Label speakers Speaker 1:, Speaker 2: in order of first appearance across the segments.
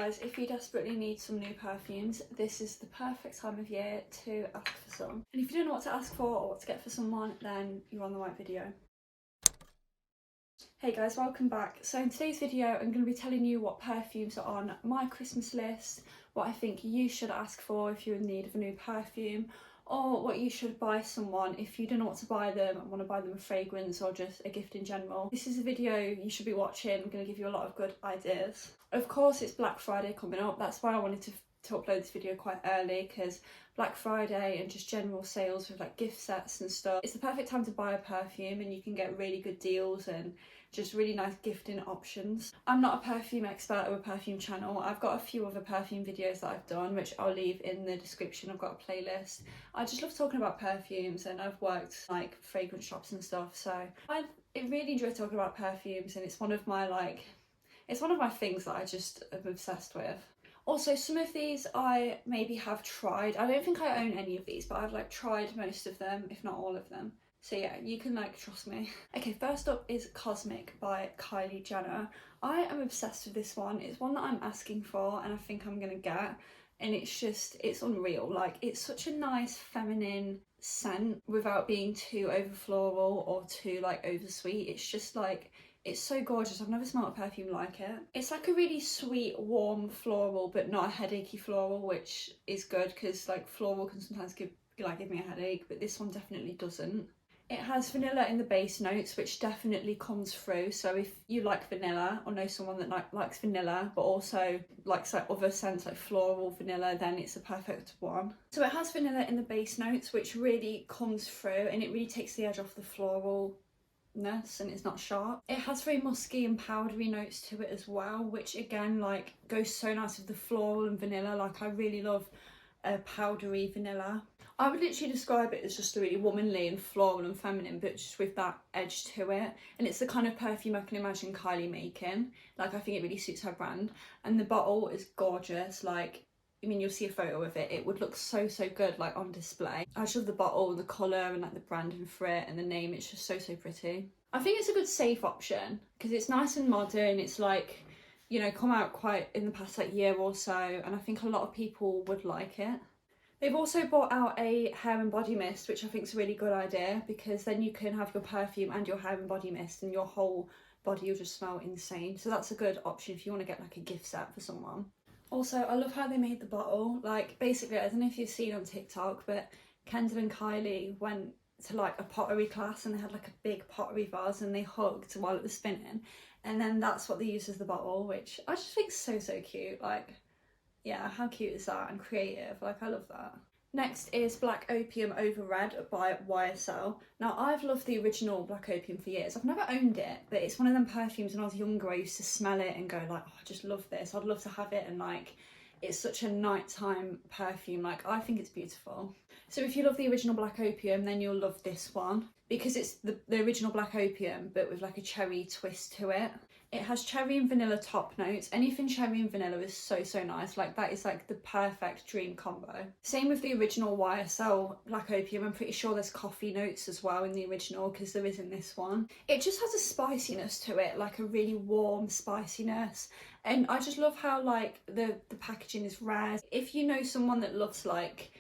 Speaker 1: guys, if you desperately need some new perfumes, this is the perfect time of year to ask for some. And if you don't know what to ask for or what to get for someone, then you're on the right video. Hey guys, welcome back. So in today's video, I'm going to be telling you what perfumes are on my Christmas list, what I think you should ask for if you're in need of a new perfume, or what you should buy someone if you don't know what to buy them and want to buy them a fragrance or just a gift in general. This is a video you should be watching. I'm going to give you a lot of good ideas. Of course, it's Black Friday coming up. That's why I wanted to upload this video quite early, because Black Friday and just general sales with like gift sets and stuff, it's the perfect time to buy a perfume and you can get really good deals and just really nice gifting options. I'm not a perfume expert or a perfume channel. I've got a few other perfume videos that I've done, which I'll leave in the description. I've got a playlist. I just love talking about perfumes, and I've worked like fragrance shops and stuff, so I really enjoy talking about perfumes, and it's one of my things that I just am obsessed with. Also, some of these I maybe have tried. I don't think I own any of these, but I've like tried most of them, if not all of them. So yeah, you can like trust me. Okay, first up is Cosmic by Kylie Jenner. I am obsessed with this one. It's one that I'm asking for and I think I'm gonna get. And it's unreal. Like, it's such a nice feminine scent without being too over floral or too like over sweet. It's just like, it's so gorgeous. I've never smelled a perfume like it. It's like a really sweet, warm floral, but not a headachy floral, which is good because like floral can sometimes give me a headache, but this one definitely doesn't. It has vanilla in the base notes, which definitely comes through. So if you like vanilla or know someone that likes vanilla, but also likes like other scents like floral, vanilla, then it's a perfect one. So it has vanilla in the base notes, which really comes through and it really takes the edge off the floral. And it's not sharp. It has very musky and powdery notes to it as well, which again like goes so nice with the floral and vanilla. Like, I really love a powdery vanilla. I would literally describe it as just really womanly and floral and feminine, but just with that edge to it. And it's the kind of perfume I can imagine Kylie making. Like, I think it really suits her brand. And the bottle is gorgeous. Like, I mean, you'll see a photo of it. It would look so good like on display. I just love the bottle and the colour and like the branding for it and the name. It's just so pretty. I think it's a good safe option because it's nice and modern. It's like, you know, come out quite in the past like year or so, and I think a lot of people would like it. They've also brought out a hair and body mist, which I think is a really good idea, because then you can have your perfume and your hair and body mist and your whole body will just smell insane. So that's a good option if you want to get like a gift set for someone. Also, I love how they made the bottle. Like, basically, I don't know if you've seen on TikTok, but Kendall and Kylie went to like a pottery class and they had like a big pottery vase and they hugged while it was spinning. And then that's what they used as the bottle, which I just think is so cute. Like, yeah, how cute is that? And creative. Like, I love that. Next is Black Opium Over Red by YSL. Now, I've loved the original Black Opium for years. I've never owned it, but it's one of them perfumes when I was younger. I used to smell it and go like, oh, I just love this. I'd love to have it, and like, it's such a nighttime perfume. Like, I think it's beautiful. So if you love the original Black Opium, then you'll love this one, because it's the original Black Opium, but with like a cherry twist to it. It has cherry and vanilla top notes. Anything cherry and vanilla is so nice. Like, that is like the perfect dream combo. Same with the original YSL Black Opium. I'm pretty sure there's coffee notes as well in the original, because there is in this one. It just has a spiciness to it, like a really warm spiciness. And I just love how like the packaging is rare. If you know someone that loves like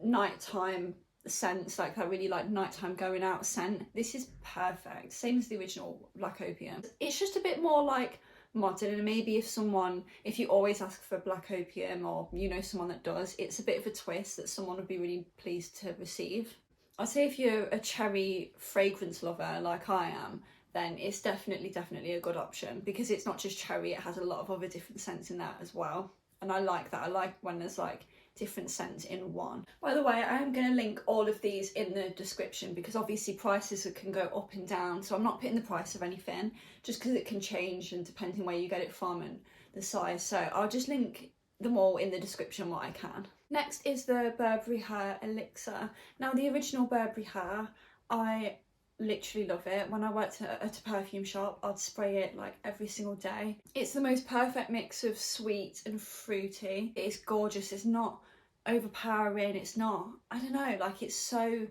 Speaker 1: nighttime scents, like that really like nighttime going out scent, this is perfect. Same as the original Black Opium. It's just a bit more like modern, and maybe if you always ask for Black Opium, or you know someone that does, it's a bit of a twist that someone would be really pleased to receive. I'd say if you're a cherry fragrance lover like I am, then it's definitely a good option, because it's not just cherry, it has a lot of other different scents in that as well. And I like that. I like when there's like different scents in one. By the way, I am going to link all of these in the description, because obviously prices can go up and down, so I'm not putting the price of anything just because it can change and depending where you get it from and the size. So I'll just link them all in the description what I can. Next is the Burberry Hair Elixir. Now, the original Burberry Hair, I literally love it. When I worked at a perfume shop, I'd spray it like every single day. It's the most perfect mix of sweet and fruity. It is gorgeous. It's not overpowering. It's not, I don't know, like, it's so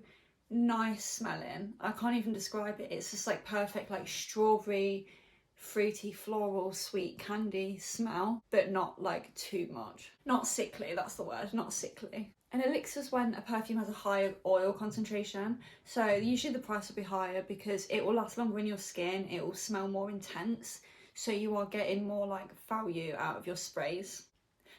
Speaker 1: nice smelling. I can't even describe it. It's just like perfect, like strawberry fruity, floral, sweet candy smell, but not like too much. Not sickly, that's the word, not sickly. And elixirs when a perfume has a higher oil concentration, so usually the price will be higher because it will last longer in your skin, it will smell more intense, so you are getting more like value out of your sprays.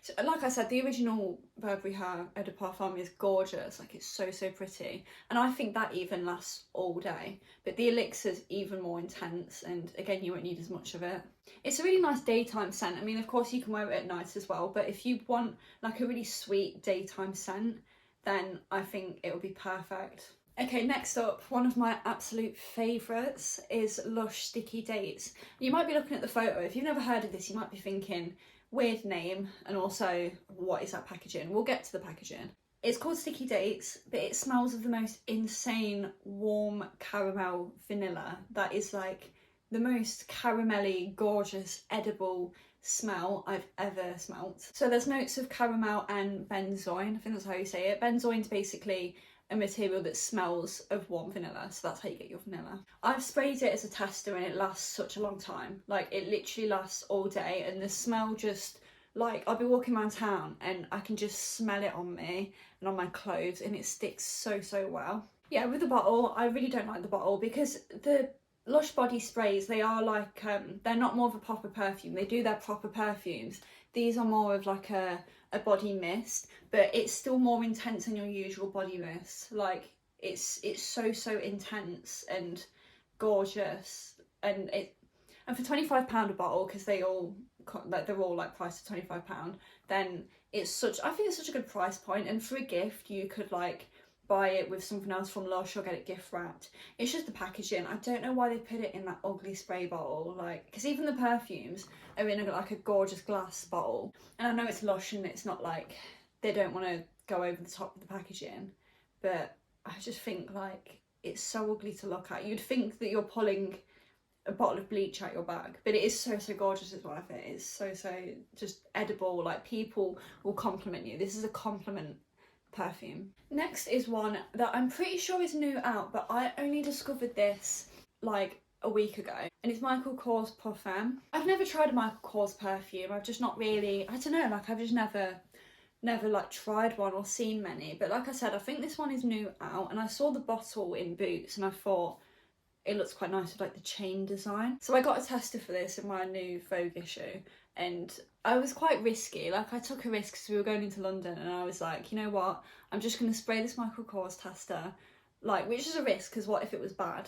Speaker 1: So, like I said, the original Burberry Her Eau de Parfum is gorgeous, like it's so pretty, and I think that even lasts all day, but the elixir's even more intense, and again you won't need as much of it. It's a really nice daytime scent. I mean, of course you can wear it at night as well, but if you want like a really sweet daytime scent, then I think it will be perfect. Okay, next up, one of my absolute favourites is Lush Sticky Dates. You might be looking at the photo, if you've never heard of this you might be thinking, weird name, and also what is that packaging? We'll get to the packaging. It's called Sticky Dates, but it smells of the most insane warm caramel vanilla that is like the most caramelly, gorgeous, edible smell I've ever smelt. So there's notes of caramel and benzoin, I think that's how you say it. Benzoin's basically a material that smells of warm vanilla, so that's how you get your vanilla. I've sprayed it as a tester and it lasts such a long time. Like it literally lasts all day, and the smell just, like, I'll be walking around town and I can just smell it on me and on my clothes, and it sticks so well. Yeah, with the bottle, I really don't like the bottle because the Lush body sprays, they are like, they're not more of a proper perfume. They do their proper perfumes. These are more of like a body mist, but it's still more intense than your usual body mist. Like it's so intense and gorgeous, and for £25 a bottle, because they're all like priced at £25, then I think it's such a good price point. And for a gift you could like buy it with something else from Lush or get it gift wrapped. It's just the packaging. I don't know why they put it in that ugly spray bottle, like, because even the perfumes are in like a gorgeous glass bottle, and I know it's Lush and it's not like they don't want to go over the top of the packaging, but I just think like it's so ugly to look at. You'd think that you're pulling a bottle of bleach out your bag, but it is so gorgeous as well. I think it's so just edible. Like people will compliment you. This is a compliment perfume. Next is one that I'm pretty sure is new out, but I only discovered this like a week ago, and it's Michael Kors Parfum. I've never tried a Michael Kors perfume. I've just not really, I don't know, like I've just never like tried one or seen many, but like I said, I think this one is new out, and I saw the bottle in Boots and I thought it looks quite nice with like the chain design. So I got a tester for this in my new Vogue issue, and I was quite risky. Like I took a risk because we were going into London, and I was like, you know what, I'm just going to spray this Michael Kors tester, like, which is a risk because what if it was bad?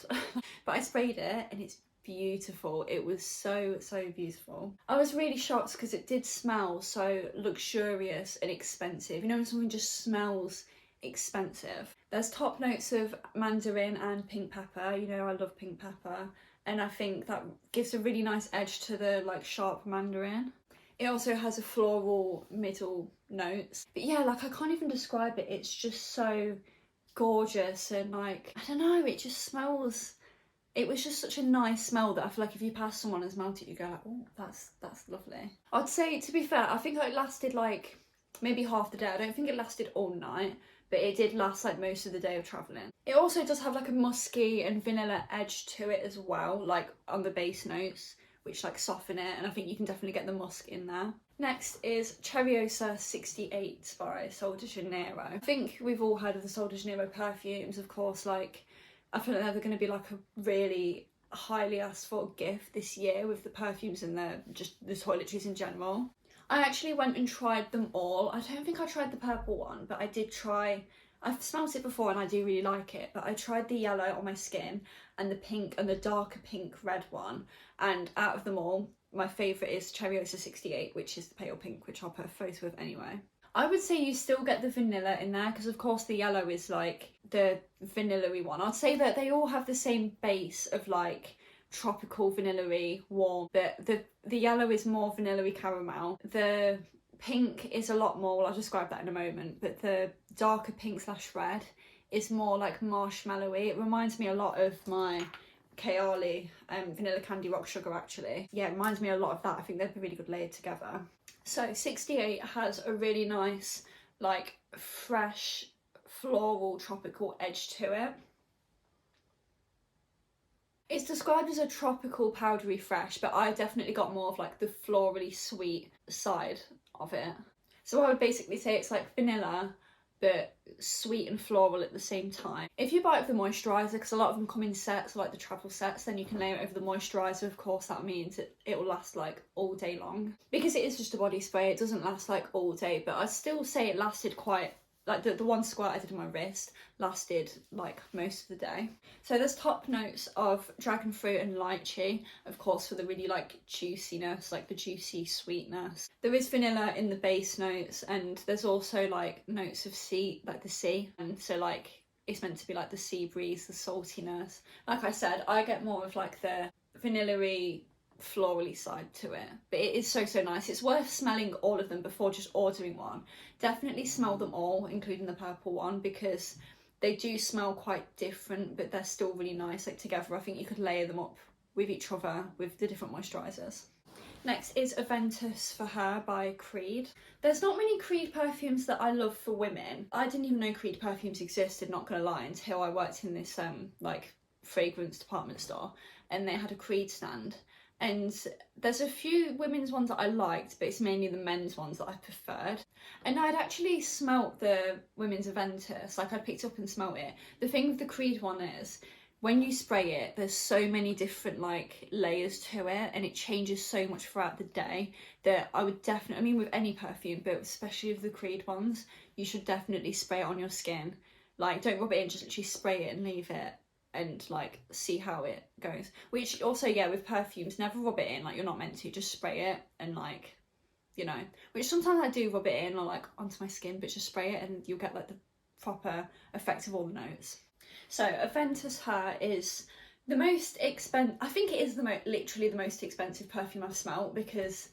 Speaker 1: But I sprayed it and it's beautiful. It was so beautiful. I was really shocked because it did smell so luxurious and expensive. You know when something just smells expensive. There's top notes of mandarin and pink pepper. You know I love pink pepper, and I think that gives a really nice edge to the like sharp mandarin. It also has a floral middle notes, but yeah, like I can't even describe it. It's just so gorgeous, and like I don't know, it just smells, it was just such a nice smell that I feel like if you pass someone and smelt it, you go like, oh, that's lovely. I'd say, to be fair, I think it lasted like maybe half the day. I don't think it lasted all night, but it did last like most of the day of travelling. It also does have like a musky and vanilla edge to it as well, like on the base notes, which like soften it, and I think you can definitely get the musk in there. Next is Cheriosa 68 by Sol de Janeiro. I think we've all heard of the Sol de Janeiro perfumes, of course. Like I feel like they're going to be like a really highly asked for gift this year with the perfumes and just the toiletries in general. I actually went and tried them all. I don't think I tried the purple one, but I did try, I've smelt it before and I do really like it, but I tried the yellow on my skin and the pink and the darker pink red one, and out of them all, my favourite is Cheriosa 68, which is the pale pink, which I'll put a photo of anyway. I would say you still get the vanilla in there because of course the yellow is like the vanilla-y one. I'd say that they all have the same base of like tropical vanilla-y warm, but the yellow is more vanilla-y caramel. The pink is a lot more, well, I'll describe that in a moment, but the darker pink / red is more like marshmallowy. It reminds me a lot of my Kayali Vanilla Candy Rock Sugar actually. Yeah, it reminds me a lot of that. I think they'd be really good layered together. So 68 has a really nice like fresh floral tropical edge to it. It's described as a tropical powdery fresh, but I definitely got more of like the florally sweet side of it. So I would basically say it's like vanilla, but sweet and floral at the same time. If you buy it with the moisturiser, because a lot of them come in sets, like the travel sets, then you can layer it over the moisturiser. Of course, that means it will last like all day long. Because it is just a body spray, it doesn't last like all day, but I'd still say it lasted quite, like the one squirt I did on my wrist lasted like most of the day. So there's top notes of dragon fruit and lychee, of course, for the really like juiciness, like the juicy sweetness. There is vanilla in the base notes, and there's also like notes of sea, like the sea, and so like it's meant to be like the sea breeze, the saltiness. Like I said, I get more of like the vanilla-y, florally side to it, but it is so nice. It's worth smelling all of them before just ordering one. Definitely smell them all, including the purple one, because they do smell quite different, but they're still really nice. Like together, I think you could layer them up with each other with the different moisturisers. Next is Aventus for Her by Creed. There's not many Creed perfumes that I love for women. I didn't even know Creed perfumes existed, not gonna lie, until I worked in this like fragrance department store, and they had a Creed stand. And there's a few women's ones that I liked, but it's mainly the men's ones that I preferred. And I'd actually smelt the women's Aventus, like I picked up and smelt it. The thing with the Creed one is, when you spray it, there's so many different like layers to it, and it changes so much throughout the day that I would definitely, I mean with any perfume, but especially with the Creed ones, you should definitely spray it on your skin. Like don't rub it in, just literally spray it and leave it, and like see how it goes. Which also, yeah, with perfumes, never rub it in, like you're not meant to, just spray it and like, you know, which sometimes I do rub it in or like onto my skin, but just spray it and you'll get like the proper effect of all the notes. So Aventus Her is the most expensive, I think it is literally the most expensive perfume I've smelt, because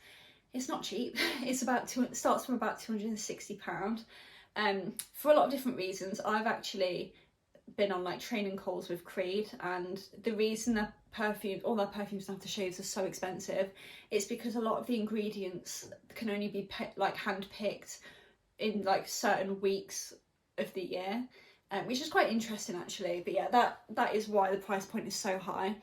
Speaker 1: it's not cheap. It's about it starts from about £260. For a lot of different reasons. I've actually been on like training calls with Creed, and the reason their perfume, all their perfumes and aftershaves are so expensive, it's because a lot of the ingredients can only be like hand picked in like certain weeks of the year, which is quite interesting actually. But yeah, that is why the price point is so high.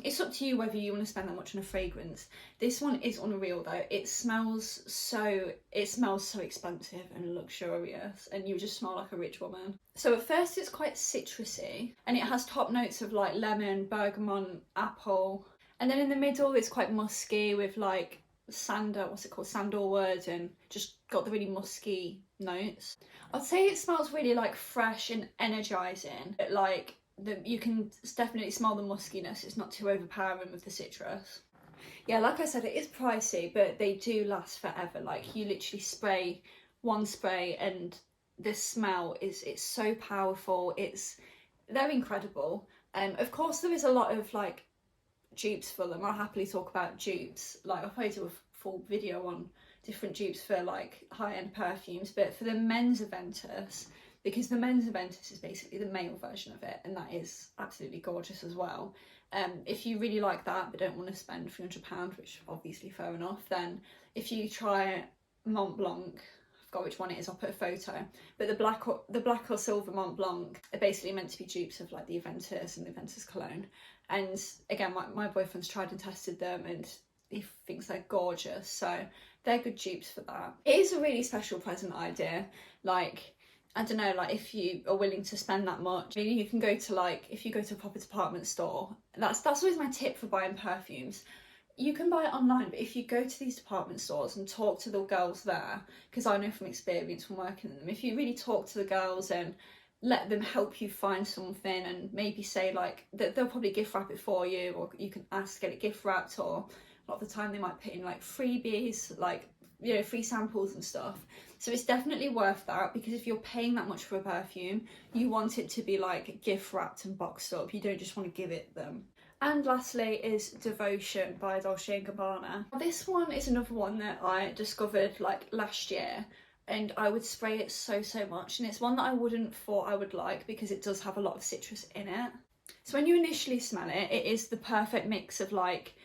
Speaker 1: It's up to you whether you want to spend that much on a fragrance. This one is unreal though. It smells so expensive and luxurious, and you just smell like a rich woman. So at first it's quite citrusy, and it has top notes of like lemon, bergamot, apple, and then in the middle it's quite musky with like sandalwood, and just got the really musky notes. I'd say it smells really like fresh and energizing, but like you can definitely smell the muskiness. It's not too overpowering with the citrus. Yeah, like I said, it is pricey, but they do last forever. Like you literally spray one spray and the smell it's so powerful. They're incredible. Of course there is a lot of like dupes for them. I'll happily talk about dupes. Like I'll probably do a full video on different dupes for like high-end perfumes, but for the men's Aventus, because the men's Aventus is basically the male version of it, and that is absolutely gorgeous as well. If you really like that but don't want to spend £300, which obviously fair enough, then if you try Mont Blanc, I forgot which one it is, I'll put a photo, but the black or silver Mont Blanc are basically meant to be dupes of like the Aventus and the Aventus cologne. And again, my boyfriend's tried and tested them, and he thinks they're gorgeous, so they're good dupes for that. It is a really special present idea. Like, I don't know, like if you are willing to spend that much, maybe you can go to like, if you go to a proper department store, that's always my tip for buying perfumes. You can buy it online, but if you go to these department stores and talk to the girls there, because I know from experience from working in them, if you really talk to the girls and let them help you find something, and maybe say like that, they'll probably gift wrap it for you, or you can ask to get it gift wrapped, or a lot of the time they might put in like freebies, like, you know, free samples and stuff. So it's definitely worth that, because if you're paying that much for a perfume, you want it to be like gift wrapped and boxed up. You don't just want to give it them. And lastly is Devotion by Dolce&Gabbana. This one is another one that I discovered like last year, and I would spray it so much, and it's one that I wouldn't thought I would like, because it does have a lot of citrus in it. So when you initially smell it, it is the perfect mix of like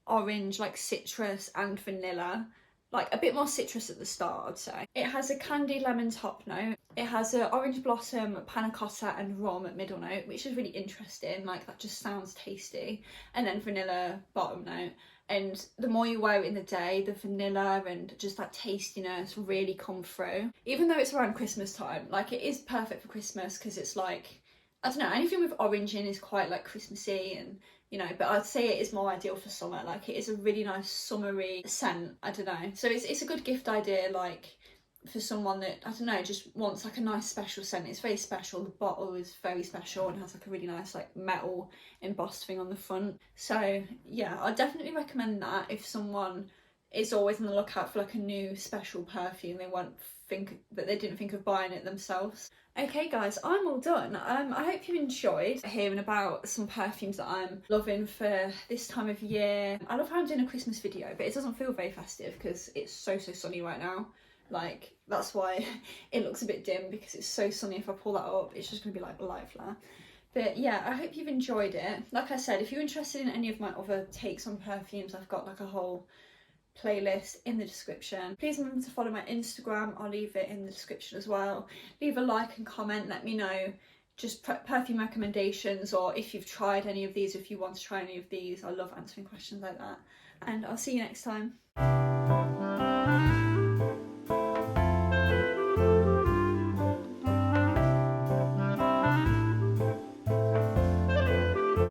Speaker 1: orange, like citrus and vanilla, like a bit more citrus at the start, I'd say. It has a candy lemon top note. It has a orange blossom, panna cotta and rum at middle note, which is really interesting. Like that just sounds tasty. And then vanilla bottom note. And the more you wear it in the day, the vanilla and just that tastiness really come through. Even though it's around Christmas time, like it is perfect for Christmas because it's like, I don't know, anything with orange in is quite like Christmassy, and you know, but I'd say it is more ideal for summer. Like it is a really nice summery scent, I don't know. So it's a good gift idea, like for someone that, I don't know, just wants like a nice special scent. It's very special. The bottle is very special and has like a really nice like metal embossed thing on the front. So yeah, I'd definitely recommend that if someone is always on the lookout for like a new special perfume. They won't think that they didn't think of buying it themselves. Okay guys, I'm all done. I hope you enjoyed hearing about some perfumes that I'm loving for this time of year. I love how I'm doing a Christmas video, but it doesn't feel very festive because it's so sunny right now. Like that's why it looks a bit dim, because it's so sunny. If I pull that up, it's just gonna be like a light flare. But yeah, I hope you've enjoyed it. Like I said, if you're interested in any of my other takes on perfumes, I've got like a whole playlist in the description. Please remember to follow my Instagram. I'll leave it in the description as well. Leave a like and comment. Let me know just perfume recommendations, or if you've tried any of these, if you want to try any of these. I love answering questions like that. And I'll see you next time.